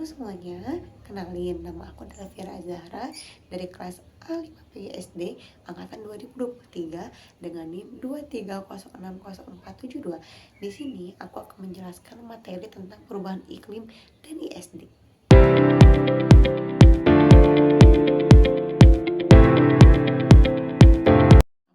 semuanya, kenalin nama aku adalah Vira Azahra dari kelas A5 PGSD angkatan 2023 dengan NIM 2306042. Di sini aku akan menjelaskan materi tentang perubahan iklim dan ISD.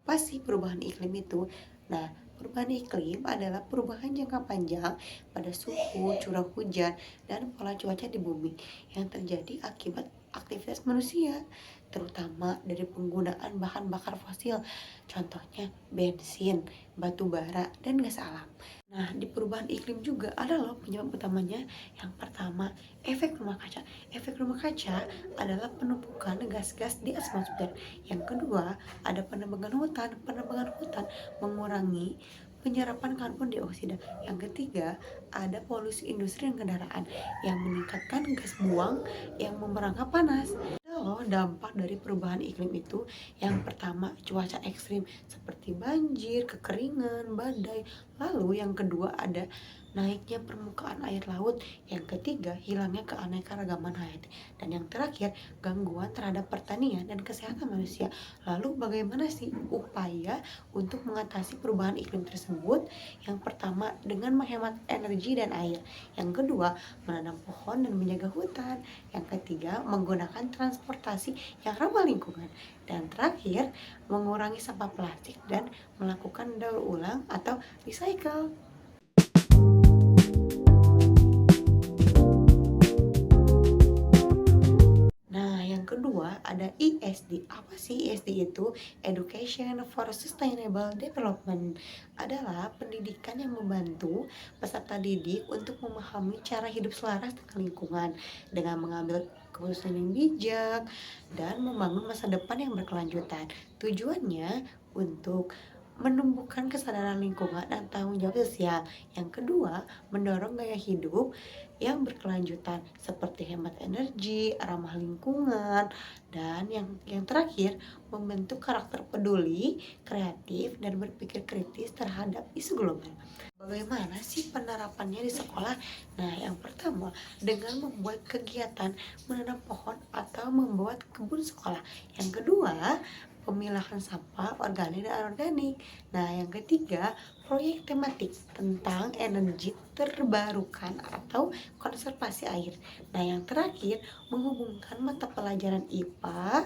Apa sih perubahan iklim itu? Nah, perubahan iklim adalah perubahan jangka panjang pada suhu, curah hujan, dan pola cuaca di bumi yang terjadi akibat aktivitas manusia, terutama dari penggunaan bahan bakar fosil, contohnya bensin, batu bara, dan gas alam. Nah, di perubahan iklim juga ada loh penyebab utamanya. Yang pertama, efek rumah kaca. Efek rumah kaca adalah penumpukan gas-gas di atmosfer. Yang kedua, ada penebangan hutan. Penebangan hutan mengurangi penyerapan karbon dioksida. Yang ketiga, ada polusi industri dan kendaraan yang meningkatkan gas buang yang memperangkap panas. Ada loh dampak dari perubahan iklim itu. Yang pertama, cuaca ekstrim seperti banjir, kekeringan, badai. Lalu yang kedua ada naiknya permukaan air laut. Yang ketiga, hilangnya keanekaragaman hayati. Dan yang terakhir, gangguan terhadap pertanian dan kesehatan manusia. Lalu bagaimana sih upaya untuk mengatasi perubahan iklim tersebut? Yang pertama, dengan menghemat energi dan air. Yang kedua, menanam pohon dan menjaga hutan. Yang ketiga, menggunakan transportasi yang ramah lingkungan. Dan terakhir, mengurangi sampah plastik dan melakukan daur ulang atau recycle. Nah, yang kedua ada ISD. Apa sih ISD itu? Education for Sustainable Development. Adalah pendidikan yang membantu peserta didik untuk memahami cara hidup selaras dengan lingkungan dengan mengambil keputusan yang bijak dan membangun masa depan yang berkelanjutan. Tujuannya untuk menumbuhkan kesadaran lingkungan dan tanggung jawab sosial. Yang kedua, mendorong gaya hidup yang berkelanjutan seperti hemat energi, ramah lingkungan, dan yang terakhir membentuk karakter peduli, kreatif, dan berpikir kritis terhadap isu global. Bagaimana sih penerapannya di sekolah? Nah, yang pertama dengan membuat kegiatan menanam pohon atau membuat kebun sekolah. Yang kedua, pemilahan sampah organik dan anorganik. Nah, yang ketiga, proyek tematik tentang energi terbarukan atau konservasi air. Nah, yang terakhir, menghubungkan mata pelajaran IPA,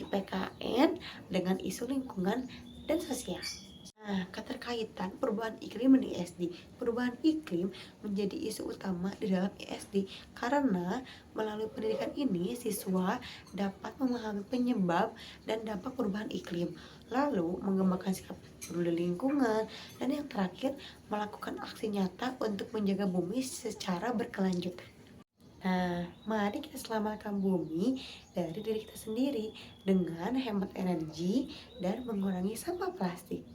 IPKN dengan isu lingkungan dan sosial. Nah, keterkaitan perubahan iklim dan ISD. Perubahan iklim menjadi isu utama di dalam ISD karena melalui pendidikan ini siswa dapat memahami penyebab dan dampak perubahan iklim, lalu mengembangkan sikap peduli lingkungan, dan yang terakhir melakukan aksi nyata untuk menjaga bumi secara berkelanjutan. Nah, mari kita selamatkan bumi dari diri kita sendiri dengan hemat energi dan mengurangi sampah plastik.